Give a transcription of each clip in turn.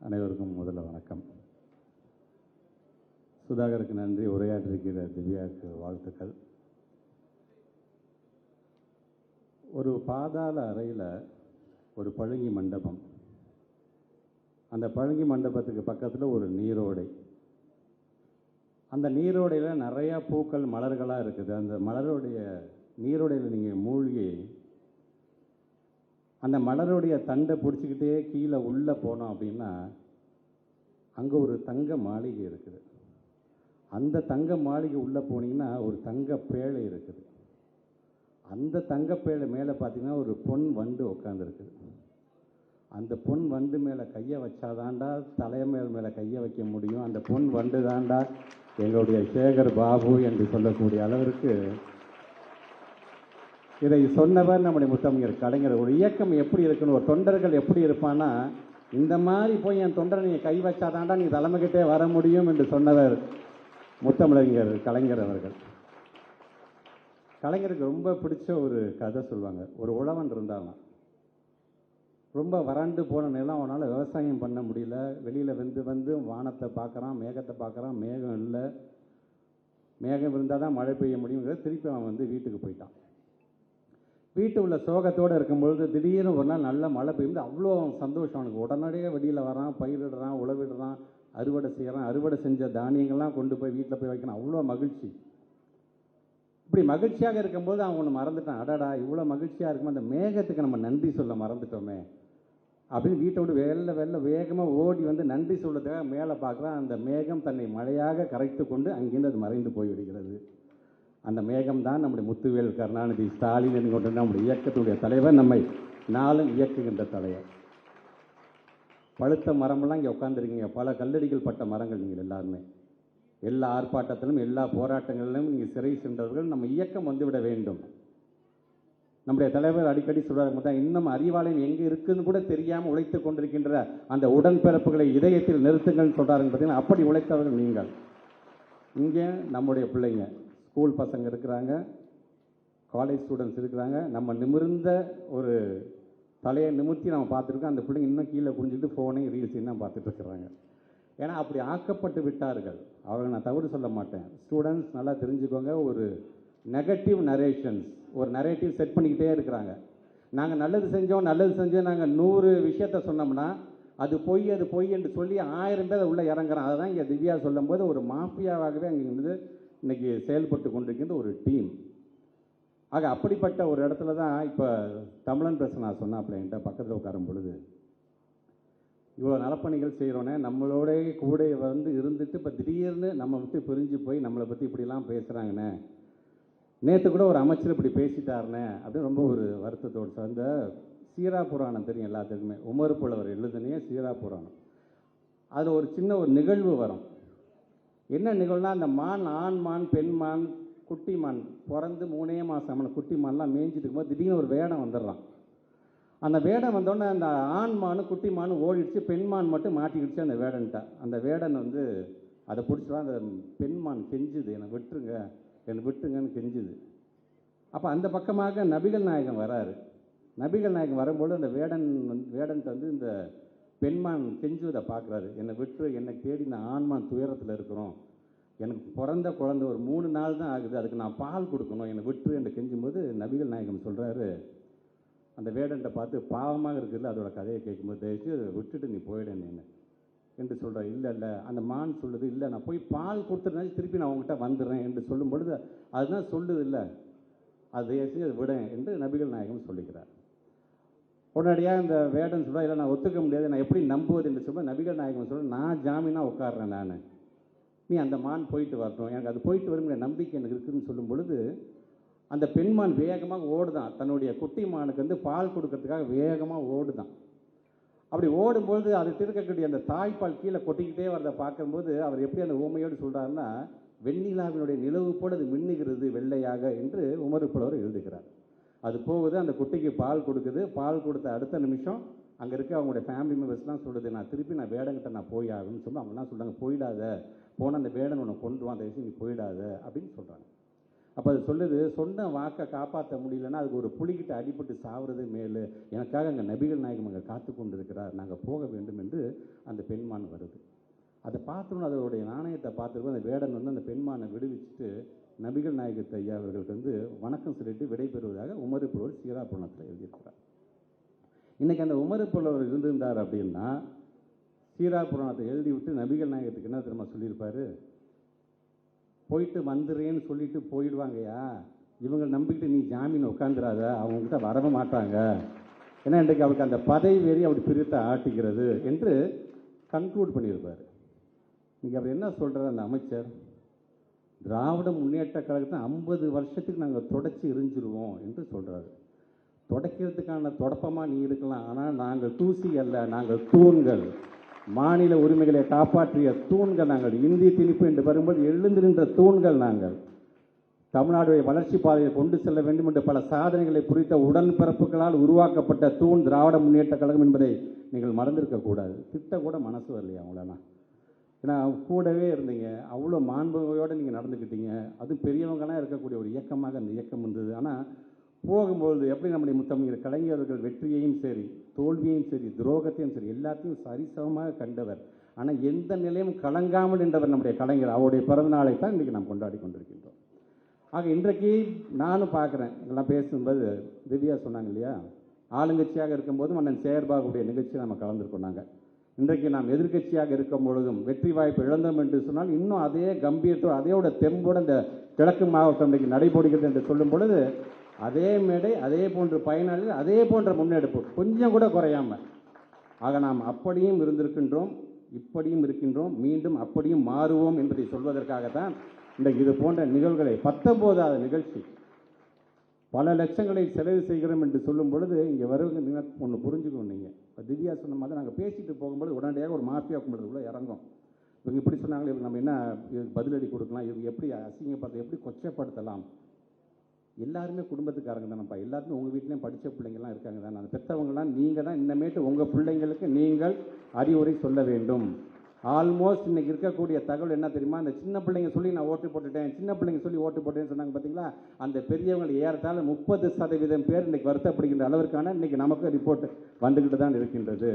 அனைவருக்கும் முதல்ல வணக்கம். சுதாகருக்கு நன்றி, உரையாற்றிருக்கிற திவ்யாவுக்கு வாழ்த்துக்கள். ஒரு பாதாள அறையில் ஒரு பழுங்கி மண்டபம், அந்த பழுங்கி மண்டபத்துக்கு பக்கத்தில் ஒரு நீரோடை. அந்த நீரோடையில் நிறையா பூக்கள் மலர்களாக இருக்குது. அந்த மலருடைய நீரோடையில் நீங்கள் மூழ்கி அந்த மலருடைய தண்டை பிடிச்சிக்கிட்டே கீழே உள்ளே போனோம் அப்படின்னா அங்கே ஒரு தங்க மாளிகை இருக்குது. அந்த தங்க மாளிகை உள்ளே போனீங்கன்னா ஒரு தங்க பேழை இருக்குது. அந்த தங்க பேழை மேலே பார்த்தீங்கன்னா ஒரு பொன் வண்டு உட்காந்துருக்குது. அந்த பொன் வண்டு மேலே கையை வச்சாதாண்டா தலைமையில் மேலே கையை வைக்க முடியும், அந்த பொன் வண்டு தாண்டா எங்களுடைய சேகர் பாபு என்று சொல்லக்கூடிய அளவிற்கு இதை சொன்னவர் நம்முடைய முத்தமிழர் கலைஞர். ஒரு இயக்கம் எப்படி இருக்குன்னு, ஒரு தொண்டர்கள் எப்படி இருப்பான்னா, இந்த மாதிரி போய் என் தொண்டரை நீங்கள் கை வச்சாதாண்டா நீ தலைமைக்கிட்டே வர முடியும் என்று சொன்னவர் முத்தமிழர் கலைஞர் அவர்கள். கலைஞருக்கு ரொம்ப பிடிச்ச ஒரு கதை சொல்லுவாங்க. ஒரு உழவன் இருந்தாலும் ரொம்ப வறண்டு போன நிலம், அவனால் விவசாயம் பண்ண முடியல. வெளியில் வந்து வானத்தை பார்க்குறான், மேகத்தை பார்க்குறான், மேகம் இல்லை. மேகம் இருந்தால் தான் மழை பெய்ய முடியுங்கிறது. திருப்பி அவன் வீட்டுக்கு போயிட்டான். வீட்டு உள்ள சோகத்தோடு இருக்கும்பொழுது திடீர்னு ஒரு நாள் நல்ல மழை பெய்யும்போது அவ்வளோ சந்தோஷம் அவனுக்கு. உடனடியாக வெளியில் வரான், பயிரிடுறான், உழவிடுறான், அறுவடை செய்கிறான். அறுவடை செஞ்ச தானியங்கள்லாம் கொண்டு போய் வீட்டில் போய் வைக்கணும். அவ்வளோ மகிழ்ச்சி. இப்படி மகிழ்ச்சியாக இருக்கும்போது அவன் ஒன்று மறந்துட்டான். அடடா, இவ்வளோ மகிழ்ச்சியாக இருக்கும்போது அந்த மேகத்துக்கு நம்ம நன்றி சொல்ல மறந்துட்டோமே அப்படின்னு வீட்டை விட்டு வேகமாக ஓடி நன்றி சொல்றதுக்காக மேலே பார்க்குறான். அந்த மேகம் தன்னை மழையாக கரைத்து கொண்டு அங்கிருந்து அது மறைந்து போய்விடுகிறது. அந்த மேகம் தான் நம்முடைய முத்துவேல் கருணாநிதி ஸ்டாலின் என்கின்ற நம்முடைய இயக்கத்துடைய தலைவர், நம்மை நாளும் இயக்குகின்ற தலைவர். பழுத்த மரமெல்லாம் இங்கே உட்காந்துருக்கீங்க. பல கல்லடிகள் பட்ட மரங்கள் நீங்கள் எல்லாருமே. எல்லா ஆர்ப்பாட்டத்திலும் எல்லா போராட்டங்களிலும் நீங்கள் சிறை சென்றவர்கள். நம்ம இயக்கம் வந்துவிட வேண்டும். நம்முடைய தலைவர் அடிக்கடி சொல்கிறாங்க தான், இன்னும் அறிவாலயம் எங்கே இருக்குதுன்னு கூட தெரியாமல் உழைத்து கொண்டிருக்கின்ற அந்த உடன்பிறப்புகளை இதயத்தில் நிறுத்துங்கள்னு சொல்கிறாருன்னு பார்த்தீங்கன்னா, அப்படி உழைத்தவர்கள் நீங்கள். இங்கே நம்முடைய பிள்ளைங்க, ஸ்கூல் பசங்க இருக்கிறாங்க, காலேஜ் ஸ்டூடெண்ட்ஸ் இருக்கிறாங்க. நம்ம நிமிர்ந்த ஒரு தலையை நிமிர்த்தி நம்ம பார்த்துருக்கோம். அந்த பிள்ளைங்க இன்னும் கீழே குனிஞ்சிட்டு ஃபோனையும் ரீல்ஸையும் தான் பார்த்துட்டு இருக்கிறாங்க. ஏன்னா அப்படி ஆக்கப்பட்டு விட்டார்கள். அவர்கள் நான் தவறு சொல்ல மாட்டேன். ஸ்டூடெண்ட்ஸ் நல்லா தெரிஞ்சுக்கோங்க, ஒரு நெகட்டிவ் நரேஷன்ஸ், ஒரு நரேட்டிவ் செட் பண்ணிக்கிட்டே இருக்கிறாங்க. நாங்கள் நல்லது செஞ்சோம் நாங்கள் 100 விஷயத்த சொன்னோம்னா அது பொய் என்று சொல்லி 1000 பேர் உள்ளே இறங்குறான். அதுதான் இங்கே திவ்யா சொல்லும்போது ஒரு மாஃபியாவாகவே அங்கே இன்றைக்கி செயல்பட்டு கொண்டிருக்கின்ற ஒரு டீம். ஆக அப்படிப்பட்ட ஒரு இடத்துல தான் இப்போ தமிழன் பிரச்சனை நான் சொன்னாப்பில் என்கிட்ட பக்கத்தில் உட்காரும் பொழுது, இவ்வளோ நலப்பணிகள் செய்கிறோன்னே நம்மளோட கூட இருந்துட்டு இப்போ திடீர்னு நம்ம விட்டு பிரிஞ்சு போய் நம்மளை பற்றி இப்படிலாம் பேசுகிறாங்கண்ணே, நேற்று கூட ஒரு அமைச்சர் இப்படி பேசிட்டாருண்ணே அப்படின்னு ரொம்ப ஒரு வருத்தத்தோடு சார். இந்த சீரா புராணம் தெரியும் எல்லாத்துக்குமே, உமர் புலவர் எழுதுனே சீரா புராணம். அதில் ஒரு சின்ன ஒரு நிகழ்வு வரும். என்ன நிகழ்வுனா, அந்த மான், ஆண் மான், பெண் மான், குட்டி மான் பிறந்து 3 மாதம் குட்டி மான்லாம் மேய்ஞ்சிட்டு இருக்கும்போது திடீர்னு ஒரு வேடம் வந்துடுறான். அந்த வேடம் வந்தோடனே அந்த ஆண் மானு குட்டி மானு ஓடிடுச்சு, பெண் மான் மட்டும் மாட்டிக்கிடுச்சு அந்த வேடன்ட்ட. அந்த வேடன் அதை பிடிச்சிதான் அந்த பெண் மான் கெஞ்சுது, என்னை விட்டுருங்கன்னு கெஞ்சுது. அப்போ அந்த பக்கமாக நபிகள் நாயகம் வராரு. நபிகள் நாயகம் வரும்போது அந்த வேடன்ட்டு இந்த பெண்மான் கெஞ்சுவதை பார்க்குறாரு. என்னை விட்டு, என்னை தேடி இந்த ஆண்மான் துயரத்தில் இருக்கிறோம், எனக்கு பிறந்த குழந்தை ஒரு 3 நாள் தான் ஆகுது, அதுக்கு நான் பால் கொடுக்கணும், என்னை விட்டு என்று கெஞ்சும்போது நபிகள் நாயகம் சொல்கிறாரு, அந்த வேடன்ட்ட பார்த்து, பாவமாக இருக்குதுல்ல அதோட கதையை கேட்கும்போது, தயவுச்சு விட்டுட்டு நீ போயிடன்னு என்று சொல்கிறார். இல்லை அந்த மான் சொல்லுது, இல்லை நான் போய் பால் கொடுத்துருந்தாச்சு திருப்பி நான் உங்ககிட்ட வந்துடுறேன் என்று சொல்லும் பொழுது, அதுதான் சொல்லுது இல்லை, அது விட என்று நபிகள் நாயகம் சொல்லிக்கிறார். உடனடியாக இந்த வேடன் சொல்கிறா, இல்லை நான் ஒத்துக்க முடியாது, நான் எப்படி நம்புவது என்று சொல்ல நபிகள் நாயகம் சொல்ல, நான் ஜாமீனாக உட்காடுறேன், நான் நீ அந்த மான் போயிட்டு வரட்டும், எனக்கு அது போயிட்டு வருங்கிற நம்பிக்கை எனக்கு இருக்குதுன்னு சொல்லும் பொழுது அந்த பெண்மான் வேகமாக ஓடுதான். தன்னுடைய குட்டி மானுக்கு பால் கொடுக்கறதுக்காக வேகமாக ஓடுதான். அப்படி ஓடும்போது அதை திருக்கக்கூடிய அந்த தாய்ப்பால் கீழே கொட்டிக்கிட்டே வரதை பார்க்கும்போது அவர் எப்படி அந்த ஊமையோடு சொல்கிறாருன்னா, வெண்ணிலாவினுடைய நிலவு போல அது மின்னுகிறது வெள்ளையாக என்று உமர் புலவர் எழுதுகிறார். அது போகுது, அந்த குட்டிக்கு பால் கொடுக்குது. பால் கொடுத்த அடுத்த நிமிஷம் அங்கே இருக்க அவங்களுடைய ஃபேமிலி மெம்பர்ஸ்லாம் சொல்லுது, நான் திருப்பி வேடங்கிட்ட நான் போய் ஆகுன்னு சொல்லி அவங்களாம் சொல்கிறாங்க, போயிடாத, போன அந்த வேடன் உன்னை கொண்டுருவான், தயவுசெய்து நீ போயிடாத அப்படின்னு சொல்கிறாங்க. அப்போ அது சொல்லுது, சொன்ன வாக்கை காப்பாற்ற முடியலன்னா அதுக்கு ஒரு புலிகிட்ட அடிபட்டு சாவுறது மேலு, எனக்காக அங்கே நபிகள் நாயகம் அங்கே காத்து கொண்டு இருக்கிறார், நாங்கள் போக வேண்டும் என்று அந்த பெண்மான் வருது. அதை பார்த்தோன்னு அதோடைய நாணயத்தை பார்த்துருக்கோம். அந்த வேடன் வந்து அந்த பெண்மானை விடுவிச்சுட்டு நபிகள் நாயகத்தை ஐயா அவர்களுக்கு வந்து வணக்கம் சொல்லிட்டு விடைபெறுவதாக உமறு புலவர் சீரா புராணத்தில் எழுதியிருக்கிறார். இன்றைக்கி அந்த உமறு புலவர் இருந்திருந்தார் அப்படின்னா சீரா புராணத்தை எழுதி விட்டு நபிகள் நாயகத்துக்கு என்ன தெரியுமா சொல்லியிருப்பார், போயிட்டு வந்துடுறேன்னு சொல்லிட்டு போயிடுவாங்கய்யா, இவங்க நம்பிக்கிட்டு நீ ஜாமீன் உட்காந்துடாத, அவங்ககிட்ட வரவே மாட்டாங்க, ஏன்னா இன்றைக்கு அவருக்கு அந்த பதவி வெறி அப்படி பிரித்து ஆட்டிக்கிறது என்று கன்க்ளூட் பண்ணியிருப்பார். இன்றைக்கி அவர் என்ன சொல்கிறார் அந்த அமைச்சர், திராவிட முன்னேற்ற கழகத்தை 50 வருஷத்துக்கு நாங்கள் தொடச்சி எரிஞ்சிருவோம் என்று சொல்கிறாரு. தொடக்கிறதுக்கான தொடப்பமாக நீ இருக்கலாம், ஆனால் நாங்கள் தூசி அல்ல, நாங்கள் தூண்கள், மாநில உரிமைகளை காப்பாற்றிய தூண்கள் நாங்கள். இந்தி திணிப்பு என்று வரும்போது எழுந்து நின்ற தூண்கள் நாங்கள். தமிழ்நாடுடைய வளர்ச்சி பாதையை கொண்டு செல்ல வேண்டும் என்று பல சாதனைகளை புரித்த உடன்பிறப்புகளால் உருவாக்கப்பட்ட தூண் திராவிட முன்னேற்ற கழகம் என்பதை நீங்கள் மறந்திருக்கக்கூடாது. திட்ட கூட மனசு வரலையா அவங்களெல்லாம்? ஏன்னா கூடவே இருந்தீங்க, அவ்வளோ மாண்புமையோடு நீங்கள் நடந்துக்கிட்டீங்க. அது பெரியவங்களாம் இருக்கக்கூடிய ஒரு இயக்கமாக அந்த இயக்கம் இருந்தது. ஆனால் போகும்போது எப்படி நம்முடைய முத்தமிழ் கலைஞர்கள் வெற்றியையும் சரி தோல்வியையும் சரி துரோகத்தையும் சரி எல்லாத்தையும் சரிசமமாக கண்டவர். ஆனால் எந்த நிலையும் கலங்காமல் நின்றவர் நம்முடைய கலைஞர். அவருடைய பிறந்தநாளை தான் இன்றைக்கி நாம் கொண்டாடி கொண்டிருக்கின்றோம். ஆக இன்றைக்கு நானும் பார்க்குறேன், இதெல்லாம் பேசும்போது திவ்யா சொன்னாங்க இல்லையா, ஆளுங்கட்சியாக இருக்கும்போது மன்னன் சேகர்பாபுடைய நிகழ்ச்சியை நம்ம கலந்துருக்கோம். நாங்கள் இன்றைக்கு நாம் எதிர்க்கட்சியாக இருக்கும் பொழுதும் வெற்றி வாய்ப்பு இழந்தோம் என்று சொன்னால் இன்னும் அதே கம்பீரத்தோடு அதையோட தெம்போடு இந்த கிழக்கு மாவட்டம் இன்றைக்கு நடைபெறுகிறது என்று சொல்லும் பொழுது அதே மேடை, அதே போன்ற பயனாளிகள், அதே போன்ற முன்னெடுப்பு கொஞ்சம் கூட குறையாமல். ஆக நாம் அப்படியும் இருந்திருக்கின்றோம், இப்படியும் இருக்கின்றோம், மீண்டும் அப்படியும் மாறுவோம் என்பதை சொல்வதற்காகத்தான் இன்றைக்கு இது போன்ற நிகழ்வுகளை 19வது நிகழ்ச்சி பல லட்சங்களை செலவு செய்கிறோம் என்று சொல்லும் பொழுது இங்கே வருவங்க ஒன்று புரிஞ்சுக்கணும். நீங்கள் திவ்யா சொன்ன மாதிரி நாங்கள் பேசிட்டு போகும்போது உடனடியாக ஒரு மாஃபியா கும்பிடுறதுக்குள்ளே இறங்கும். இவங்க இப்படி சொன்னாங்களே, இவங்க நம்ம என்ன இதுக்கு பதிலடி கொடுக்கலாம், இவங்க எப்படி அசிங்கப்படுத்த, எப்படி கொச்சப்படுத்தலாம். எல்லாருமே குடும்பத்துக்காரங்க தானேப்பா, எல்லாருமே உங்கள் வீட்லேயும் படித்த பிள்ளைங்கள்லாம் இருக்காங்க தானே, அந்த பெற்றவங்களாம் நீங்கள் தான் இன்னமேட்டு உங்கள் பிள்ளைங்களுக்கு நீங்கள் அறிவுரை சொல்ல வேண்டும். ஆல்மோஸ்ட் இன்றைக்கி இருக்கக்கூடிய தகவல் என்ன தெரியுமா, அந்த சின்ன பிள்ளைங்க சொல்லி நான் ஓட்டு போட்டுட்டேன், சின்ன பிள்ளைங்க சொல்லி ஓட்டு போட்டேன்னு சொன்னாங்க பார்த்தீங்களா, அந்த பெரியவங்க ஏறத்தாழ 30% பேர் இன்றைக்கி வருத்தப்படுகின்ற அளவிற்கான இன்றைக்கி நமக்கு ரிப்போர்ட் வந்துக்கிட்டு தான் இருக்கின்றது.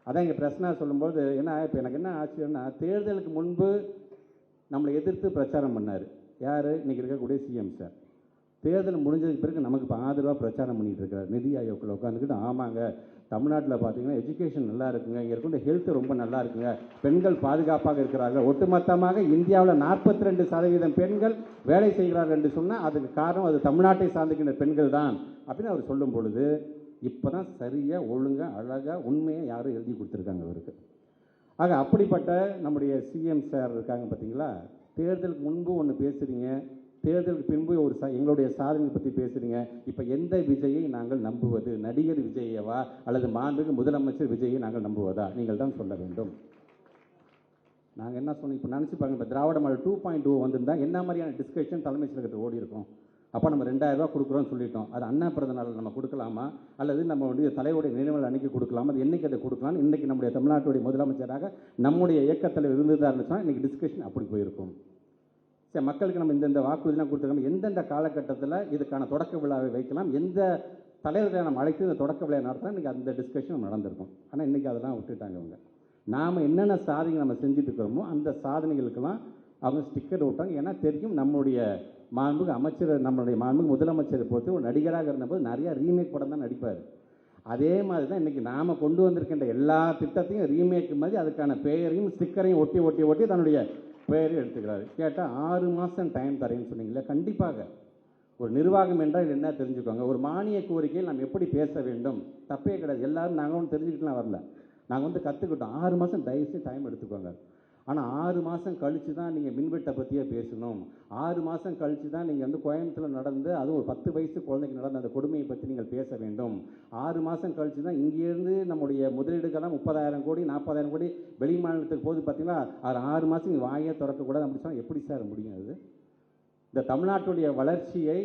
அதான் இங்கே பிரச்சனை சொல்லும்போது ஏன்னா இப்போ எனக்கு என்ன ஆச்சரியம்னா, தேர்தலுக்கு முன்பு நம்மளை எதிர்த்து பிரச்சாரம் பண்ணார் யார், இன்றைக்கி இருக்கக்கூடிய சிஎம் சார். தேர்தல் முடிஞ்சதுக்கு பிறகு நமக்கு இப்போ ஆதரவாக பிரச்சாரம் பண்ணிகிட்டு இருக்கிறார். நிதி ஆயோக்கில் உட்காந்துக்கிட்டு ஆமாங்க தமிழ்நாட்டில் பார்த்தீங்கன்னா எஜுகேஷன் நல்லா இருக்குங்க, இங்கே இருக்கிற ஹெல்த் ரொம்ப நல்லா இருக்குங்க, பெண்கள் பாதுகாப்பாக இருக்கிறார்கள், ஒட்டுமொத்தமாக இந்தியாவில் 42% பெண்கள் வேலை செய்கிறார்கள் என்று சொன்னால் அதுக்கு காரணம் அது தமிழ்நாட்டை சார்ந்திருக்கின்ற பெண்கள் தான் அப்படின்னு அவர் சொல்லும் பொழுது இப்போ தான் சரியாக ஒழுங்காக அழகாக உண்மையை யாரும் எழுதி கொடுத்துருக்காங்க அவருக்கு. ஆக அப்படிப்பட்ட நம்முடைய சிஎம் சார் இருக்காங்க பார்த்தீங்களா, தேர்தலுக்கு முன்பு ஒன்று பேசுகிறீங்க, தேர்தலுக்கு பின்பு ஒரு எங்களுடைய சாதனை பற்றி பேசுகிறீங்க. இப்போ எந்த விஜயை நாங்கள் நம்புவது, நடிகர் விஜயவா அல்லது மாண்புமிகு முதலமைச்சர் விஜயை நாங்கள் நம்புவதா, நீங்கள் தான் சொல்ல வேண்டும். நாங்கள் என்ன சொன்னோம், இப்போ நினச்சி பாருங்கள், இப்போ திராவிட மாடல் 2.0 வந்திருந்தால் என்ன மாதிரியான டிஸ்கஷன் தலைமைச் செயலகத்தில் ஓடி இருக்கும். அப்போ நம்ம 2000 ரூபா கொடுக்குறோன்னு சொல்லிட்டோம், அது அண்ணா பிறந்த நாள் நம்ம கொடுக்கலாமா அல்லது நம்ம வந்து தலைவருடைய நினைவுகள் அன்றைக்கி கொடுக்கலாமா, அது என்றைக்கு அதை கொடுக்கலாம்னு இன்றைக்கி நம்முடைய தமிழ்நாட்டுடைய முதலமைச்சராக நம்முடைய இயக்கத்தில் இருந்ததாக இருந்துச்சுன்னா இன்றைக்கி டிஸ்கஷன் அப்படி போயிருக்கும். சரி, மக்களுக்கு நம்ம இந்தந்த வாக்குறுதிலாம் கொடுத்துருக்கோம், எந்தெந்த காலகட்டத்தில் இதுக்கான தொடக்க விழாவை வைக்கலாம், எந்த தலைவர்களை நம்ம அழைத்து இந்த தொடக்க விழா நடத்தலாம், இன்றைக்கி அந்த டிஸ்கஷன் நடந்திருக்கும். ஆனால் இன்றைக்கி அதெல்லாம் விட்டுட்டாங்க அவங்க. நாம் என்னென்ன சாதனைகள் நம்ம செஞ்சுட்டு இருக்கிறோமோ அந்த சாதனைகளுக்கெல்லாம் அவங்க ஸ்டிக்கர் விட்டாங்க. ஏன்னா தெரியும் நம்முடைய மாண்புமிகு அமைச்சர், நம்மளுடைய மாண்புமிகு முதலமைச்சரை பொறுத்து ஒரு நடிகராக இருந்தபோது நிறையா ரீமேக் படம் தான் நடிப்பார். அதே மாதிரி தான் இன்றைக்கி நாம் கொண்டு வந்திருக்கின்ற எல்லா திட்டத்தையும் ரீமேக் மாதிரி அதுக்கான பெயரையும் ஸ்டிக்கரையும் ஒட்டி ஒட்டி ஒட்டி தன்னுடைய பெயரை எடுத்துக்கிறாரு. கேட்டால் 6 மாதம் டைம் தரேன்னு சொன்னீங்களே, கண்டிப்பாக ஒரு நிர்வாகம் என்றால் என்ன தெரிஞ்சுக்கோங்க. ஒரு மானிய கோரிக்கையில் நாம் எப்படி பேச வேண்டும் தப்பே கிடையாது. எல்லோரும் நாங்கள் ஒன்று தெரிஞ்சுக்கிட்டுலாம் வரல, நாங்கள் வந்து கற்றுக்கிட்டோம். 6 மாதம் தயவுசெய்து டைம் எடுத்துக்கோங்க. ஆனால் 6 மாதம் கழித்து தான் நீங்கள் மின்வெட்டை பற்றியே பேசணும். 6 மாதம் கழித்து தான் நீங்கள் வந்து கோயம்புத்தூரில் நடந்து அதுவும் ஒரு 10 வயசு குழந்தைக்கு நடந்த அந்த கொடுமையை பற்றி நீங்கள் பேச வேண்டும். 6 மாதம் கழித்து தான் இங்கேருந்து நம்முடைய முதலீடுகள்லாம் 30,000 கோடி 40,000 கோடி வெளி மாநிலத்துக்கு போது பார்த்தீங்கன்னா அது 6 மாதம் இங்கே வாயே திறக்கக்கூடாது அப்படி சொன்னால் எப்படி சார் முடியும்? அது இந்த தமிழ்நாட்டுடைய வளர்ச்சியை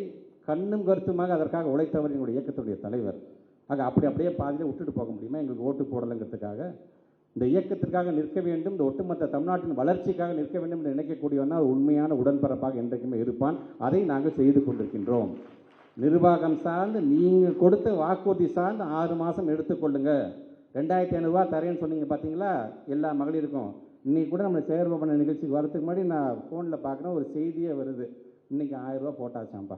கண்ணும் கருத்துமாக அதற்காக உழைத்தவர் எங்களுடைய இயக்கத்துடைய தலைவர். ஆக அப்படியே பாதியில் விட்டுட்டு போக முடியுமா எங்களுக்கு ஓட்டு போடலைங்கிறதுக்காக? இந்த இயக்கத்திற்காக நிற்க வேண்டும், இந்த ஒட்டுமொத்த தமிழ்நாட்டின் வளர்ச்சிக்காக நிற்க வேண்டும் என்று நினைக்கக்கூடியவன் தான் உண்மையான உடன்பரப்பாக என்றைக்குமே இருப்பான். அதை நாங்கள் செய்து கொண்டிருக்கின்றோம். நிர்வாகம் சார்ந்து நீங்கள் கொடுத்த வாக்குறுதி சார்ந்து 6 மாதம் எடுத்துக்கொள்ளுங்க. 2500 தரேன்னு சொன்னீங்க பார்த்தீங்களா, எல்லா மகளிருக்கும். இன்றைக்கி கூட நம்ம சேர்வபன நிகழ்ச்சிக்கு வரதுக்கு முன்னாடி நான் ஃபோனில் பார்க்குறேன், ஒரு செய்தியே வருது, இன்றைக்கி 1000 போட்டாச்சாம்பா.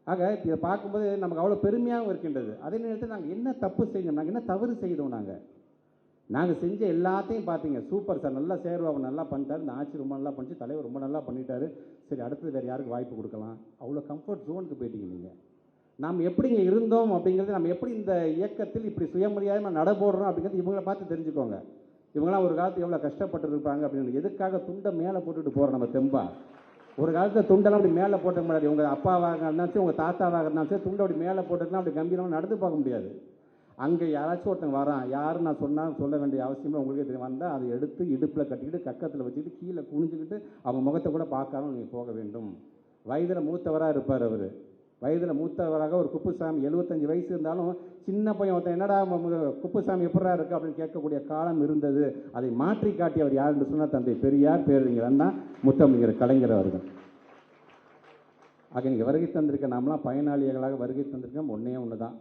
ஆக இதை பார்க்கும்போது நமக்கு அவ்வளோ பெருமையாகவும் இருக்கின்றது. அதே நேரத்தில் நாங்கள் என்ன தப்பு செஞ்சோம், நாங்கள் என்ன தவறு செய்தோம், நாங்கள் செஞ்ச எல்லாத்தையும் பார்த்தீங்க. சூப்பர் சார், நல்லா சேர்வாபன் நல்லா பண்ணிட்டார், இந்த ஆட்சி ரொம்ப நல்லா பண்ணிச்சு, தலைவர் ரொம்ப நல்லா பண்ணிட்டாரு, சரி அடுத்தது வேறு யாருக்கு வாய்ப்பு கொடுக்கலாம். அவ்வளோ கம்ஃபர்ட் ஜோனுக்கு போயிட்டீங்க நீங்கள். நாம் எப்படிங்க இருந்தோம் அப்படிங்கிறது, நம்ம எப்படி இந்த இயக்கத்தில் இப்படி சுயமரியாதையாக நடபோடுறோம் அப்படிங்கிறது இவங்களை பார்த்து தெரிஞ்சுக்கோங்க. இவங்களாம் ஒரு காலத்து எவ்வளோ கஷ்டப்பட்டு இருப்பாங்க அப்படின்னு. எதுக்காக துண்டை மேலே போட்டுட்டு போகிறோம் நம்ம தெம்பா? ஒரு காலத்தில் துண்டெல்லாம் அப்படி மேலே போட்ட முடியாது. உங்கள் அப்பாவாக இருந்தாலும் சரி, உங்கள் தாத்தாவாக இருந்தாலும் சரி, துண்டை அப்படி மேலே போட்டுட்டுனா அப்படி கம்பீரமாக நடந்து பார்க்க முடியாது. அங்கே யாராச்சும் ஒருத்தங்க வரான், யாரும் நான் சொன்னால் சொல்ல வேண்டிய அவசியமே உங்களுக்கே தெரியும். வந்தால் அதை எடுத்து இடுப்பில் கட்டிக்கிட்டு கக்கத்தில் வச்சுக்கிட்டு கீழே குனிஞ்சிக்கிட்டு அவங்க முகத்தை கூட பார்க்காம நீங்கள் போக வேண்டும். வயதில் மூத்தவராக இருப்பார் அவர். வயதில் மூத்தவராக ஒரு குப்புசாமி 75 வயசு இருந்தாலும் சின்ன பையன் ஒருத்தன் என்னடா குப்புசாமி எப்படா இருக்குது அப்படின்னு கேட்கக்கூடிய காலம் இருந்தது. அதை மாற்றி காட்டி அவர் யார் என்று சொன்னால் தந்தை பெரியார் பேரறிஞர் அண்ணா முத்தமிழர் கலைஞர் அவர்கள். ஆக நீங்கள் வருகை தந்திருக்க நாமெல்லாம் பயனாளிகளாக வருகை தந்திருக்கோம். ஒன்று தான்,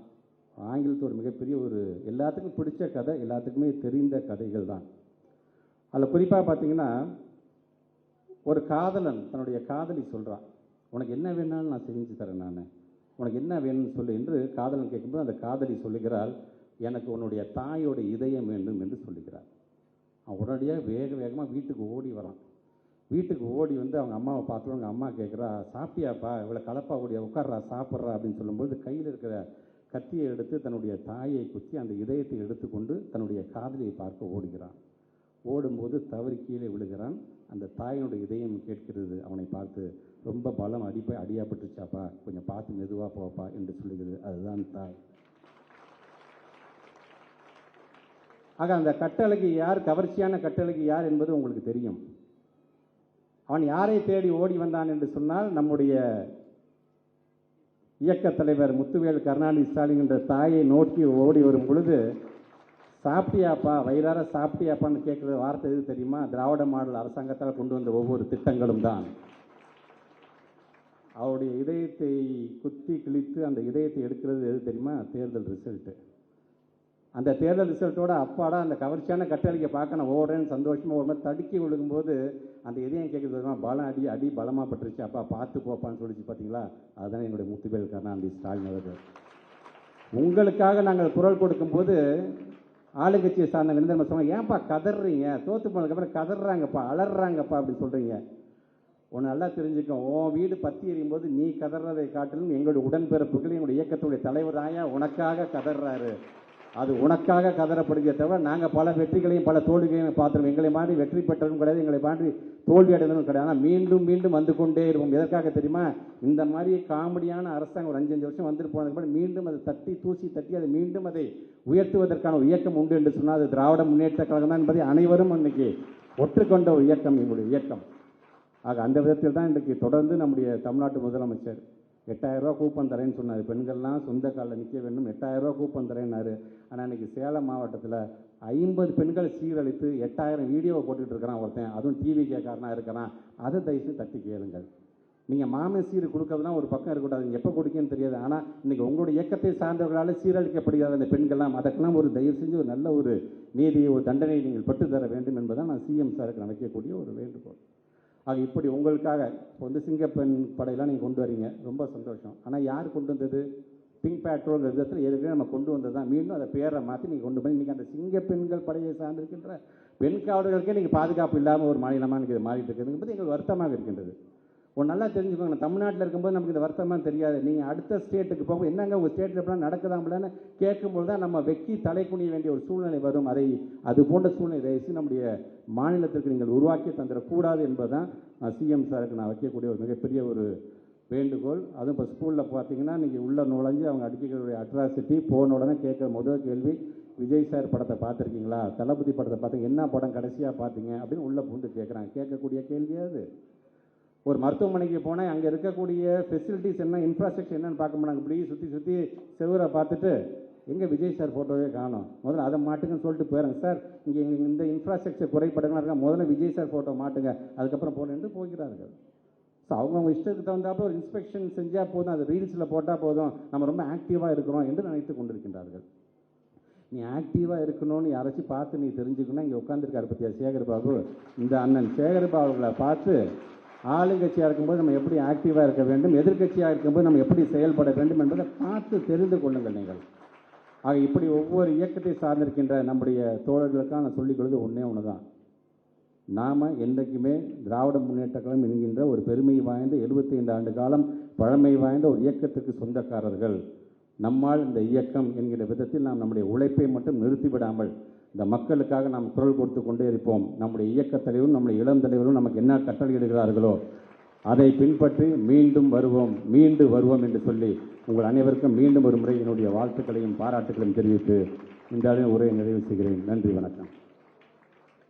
ஆங்கிலத்தில் ஒரு மிகப்பெரிய ஒரு எல்லாத்துக்கும் பிடிச்ச கதை, எல்லாத்துக்குமே தெரிந்த கதைகள் தான். அதில் குறிப்பாக பார்த்தீங்கன்னா, ஒரு காதலன் தன்னுடைய காதலி சொல்கிறான், உனக்கு என்ன வேணாலும் நான் செஞ்சு தரேன், உனக்கு என்ன வேணும்னு சொல்லு என்று காதலன் கேட்கும்போது அந்த காதலி சொல்லுகிறாள், எனக்கு உன்னுடைய தாயோட இதயம் வேண்டும் என்று சொல்லுகிறார். அவன் உடனடியாக வேகமாக வீட்டுக்கு ஓடி வரான். வீட்டுக்கு ஓடி வந்து அவங்க அம்மாவை பார்த்து அவங்க அம்மா கேட்குறா, சாப்பிட்டியாப்பா, இவ்வளோ கலப்பா ஓடியா, உட்கார்றா சாப்பிட்றா அப்படின்னு சொல்லும்போது கையில் இருக்கிற கத்தியை எடுத்து தன்னுடைய தாயை குத்தி அந்த இதயத்தை எடுத்துக்கொண்டு தன்னுடைய காதலியை பார்க்க ஓடுகிறான். ஓடும்போது தவறி கீழே விழுகிறான். அந்த தாயினுடைய இதயம் கேட்கிறது அவனை பார்த்து, ரொம்ப பலம் அடியாப்பட்டுச்சாப்பா, கொஞ்சம் பார்த்து மெதுவாக போப்பா என்று சொல்லுகிறது. அதுதான் தாய். ஆக அந்த கட்டளைக்கு யார், கவர்ச்சியான கட்டளைக்கு யார் என்பது உங்களுக்கு தெரியும். அவன் யாரை தேடி ஓடி வந்தான் என்று சொன்னால், நம்முடைய இயக்க தலைவர் முத்துவேல் கருணாநிதி ஸ்டாலின் என்ற தாயை நோக்கி ஓடி வரும் பொழுது, சாப்பிட்டியாப்பா, வயிறார சாப்பிட்டியாப்பான்னு கேட்குற வார்த்தை எது தெரியுமா? திராவிட மாடல் அரசாங்கத்தால் கொண்டு வந்த ஒவ்வொரு திட்டங்களும் தான். அவருடைய இதயத்தை குத்தி கிழித்து அந்த இதயத்தை எடுக்கிறது எது தெரியுமா? தேர்தல் ரிசல்ட்டு. அந்த தேர்தல் ரிசல்ட்டோட அப்பாடா அந்த கவர்ச்சியான கட்டளையை பார்க்க நான் ஓடுறேன்னு சந்தோஷமாக ஒரு மாதிரி தடுக்கி விழுகும்போது அந்த இதயம் கேட்குறது, பலம் அடி பலமாக பட்டுருச்சு, அப்பா பார்த்து போப்பான்னு சொல்லிச்சு. பார்த்தீங்களா? அதுதான் என்னுடைய முத்துவேல் கருணாநிதி ஸ்டாலின் அவர்கள். உங்களுக்காக நாங்கள் குரல் கொடுக்கும்போது ஆளுங்கட்சியை சார்ந்த விருந்தர் சொன்னாங்க, ஏன்ப்பா கதறீங்க, தோற்று போனதுக்கப்புறம் கதறாங்கப்பா, அலறாங்கப்பா அப்படி சொல்கிறீங்க. ஒன்று நல்லா தெரிஞ்சுக்கோ, உன் வீடு பற்றி எறியும் போது நீ கதறதை காட்டிலும் எங்களுடைய உடன்பிறப்புகள், எங்களுடைய இயக்கத்துடைய தலைவராயா உனக்காக கதறாரு. அது உனக்காக கதறப்படுகிறத தவிர நாங்கள் பல வெற்றிகளையும் பல தோல்விகளையும் பார்த்துருவோம். எங்களை மாதிரி வெற்றி பெற்றதும் கிடையாது, எங்களை மாதிரி தோல்வி அடைந்ததும் கிடையாது. ஆனால் மீண்டும் மீண்டும் வந்து கொண்டே இருப்போம். எதற்காக தெரியுமா? இந்த மாதிரி காமெடியான அரசாங்கம் ஒரு 5 வருஷம் வந்துட்டு போனதுக்கு மீண்டும் அதை தூசி தட்டி அதை மீண்டும் அதை உயர்த்துவதற்கான ஒரு இயக்கம் உண்டு என்று சொன்னால் அது திராவிட முன்னேற்ற கழகம் தான் என்பதை அனைவரும் இன்னைக்கு ஒற்றுக்கொண்ட ஒரு இயக்கம் எங்களுடைய இயக்கம். ஆக அந்த விதத்தில் தான் இன்றைக்கு தொடர்ந்து நம்முடைய தமிழ்நாட்டு முதலமைச்சர் 8000 கூப்பன் தரேன்னு சொன்னார். பெண்கள்லாம் சொந்த காலில் நிற்க வேண்டும், 8000 கூப்பன் தரேன்னாரு. ஆனால் இன்றைக்கி சேலம் மாவட்டத்தில் 50 பெண்கள் சீரழித்து 8000 வீடியோவை போட்டுக்கிட்டு இருக்கிறான் ஒருத்தன், அதுவும் டிவி கேட்காரனாக இருக்கிறான். அதை தயவுசு தட்டி கேளுங்கள். நீங்கள் மாம சீர் கொடுக்கறதுலாம் ஒரு பக்கம் இருக்கக்கூடாது, எப்போ கொடுக்கன்னு தெரியாது. ஆனால் இன்றைக்கி உங்களுடைய இயக்கத்தை சார்ந்தவர்களால் சீரழிக்கப்படுகிறார் அந்த பெண்கள்லாம். அதற்கெல்லாம் ஒரு தயவு செஞ்சு ஒரு நல்ல ஒரு நீதியை, ஒரு தண்டனையை நீங்கள் பெற்றுத்தர வேண்டும் என்பதான் நான் சிஎம் சாருக்கு நான் வைக்கக்கூடிய ஒரு வேண்டுகோள். ஆக இப்படி உங்களுக்காக இப்போ வந்து சிங்கப்பெண் படையெல்லாம் நீங்கள் கொண்டு வரீங்க, ரொம்ப சந்தோஷம். ஆனால் யார் கொண்டு வந்தது? பிங்க் பேட்ரோல் விதத்தில் ஏற்கனவே நம்ம கொண்டு வந்தது தான். மீண்டும் அதை பேரை மாற்றி நீங்கள் கொண்டு போய் இன்றைக்கி அந்த சிங்கப்பெண்கள் படையை சார்ந்திருக்கின்ற பெண் காவலர்களுக்கே நீங்கள் பாதுகாப்பு இல்லாமல் ஒரு மாநிலமாக எனக்கு இது மாறிட்டு இருக்குதுங்கிறது எங்களுக்கு வருத்தமாக இருக்கின்றது. ஒன்று நல்லா தெரிஞ்சுக்கோங்க, தமிழ்நாட்டில் இருக்கும்போது நமக்கு இது வருத்தமாக தெரியாது. நீங்கள் அடுத்த ஸ்டேட்டுக்கு போகும்போது என்னங்க உங்கள் ஸ்டேட்டில் எப்படிலாம் நடக்குதாம்பலன்னு கேட்கும்போது தான் நம்ம வெக்கி தலை குனிய வேண்டிய ஒரு சூழ்நிலை வரும். அது போன்ற சூழ்நிலை தயவுசெய்து நம்முடைய மாநிலத்திற்கு நீங்கள் உருவாக்கி தந்துடக்கூடாது என்பதுதான் சிஎம் சாருக்கு நான் வைக்கக்கூடிய ஒரு மிகப்பெரிய ஒரு வேண்டுகோள். அதுவும் இப்போ ஸ்கூலில் பார்த்தீங்கன்னா நீங்கள் உள்ளே நுழைஞ்சு அவங்க அடிக்கக்கூடிய அட்ராசிட்டி போன உடனே கேட்குற முதல் கேள்வி, விஜய் சார் படத்தை பார்த்துருக்கீங்களா, தளபதி படத்தை பார்த்தீங்க, என்ன படம் கடைசியாக பார்த்தீங்க அப்படின்னு உள்ளே பூந்து கேட்குறாங்க. கேட்கக்கூடிய கேள்வியாது. ஒரு மருத்துவமனைக்கு போனால் அங்கே இருக்கக்கூடிய ஃபெசிலிட்டிஸ் என்ன, இன்ஃப்ராஸ்ட்ரக்சர் என்னன்னு பார்க்க மாட்டாங்க. இப்படி சுற்றி செவரை பார்த்துட்டு எங்கே விஜய் சார் ஃபோட்டோவே காணோம், முதல்ல அதை மாட்டுங்கன்னு சொல்லிட்டு போயிடுறாங்க. சார் இங்கே இந்த இன்ஃப்ராஸ்ட்ரக்சர் குறைபாடுகளாக இருக்கா, முதல்ல விஜய் சார் ஃபோட்டோ மாட்டுங்க, அதுக்கப்புறம் போடுறேன் என்று போகிறார்கள். ஸோ அவங்கவுங்க இஷ்டத்துக்கு தகுந்தாப்போ ஒரு இன்ஸ்பெக்ஷன் செஞ்சால் போதும், அது ரீல்ஸில் போட்டால் போதும், நம்ம ரொம்ப ஆக்டிவாக இருக்கிறோம் என்று நினைத்து கொண்டிருக்கின்றார்கள். நீ ஆக்டிவாக இருக்கணும்னு யாராச்சும் பார்த்து நீ தெரிஞ்சுக்கணும். இங்கே உட்காந்துருக்காரு பற்றியா சேகர் பாபு, இந்த அண்ணன் சேகர் பாபுகளை பார்த்து ஆளுங்கட்சியாக இருக்கும்போது நம்ம எப்படி ஆக்டிவாக இருக்க வேண்டும், எதிர்க்கட்சியாக இருக்கும்போது நம்ம எப்படி செயல்பட வேண்டும் என்பதை பார்த்து தெரிந்து கொள்ளுங்கள் நீங்கள். ஆக இப்படி ஒவ்வொரு இயக்கத்தை சார்ந்திருக்கின்ற நம்முடைய தோழர்களுக்காக நான் சொல்லிக்கொள்வது ஒன்று தான். நாம் என்றைக்குமே திராவிட முன்னேற்ற கழகம் என்கின்ற ஒரு பெருமை வாய்ந்த 75 ஆண்டு காலம் பழமை வாய்ந்த ஒரு இயக்கத்துக்கு சொந்தக்காரர்கள். நம்மால் இந்த இயக்கம் என்கிற விதத்தில் நாம் நம்முடைய உழைப்பை மட்டும் நிறுத்திவிடாமல் இந்த மக்களுக்காக நாம் குரல் கொடுத்து கொண்டே இருப்போம். நம்முடைய இயக்கத் தலைவரும் நம்முடைய இளம் தலைவரும் நமக்கு என்ன கட்டளையிடுகிறார்களோ அதை பின்பற்றி மீண்டு வருவோம் என்று சொல்லி உங்கள் அனைவருக்கும் மீண்டும் ஒரு முறை என்னுடைய வாழ்த்துக்களையும் பாராட்டுகளையும் தெரிவித்து இந்த உரையை நிறைவு செய்கிறேன். நன்றி, வணக்கம்.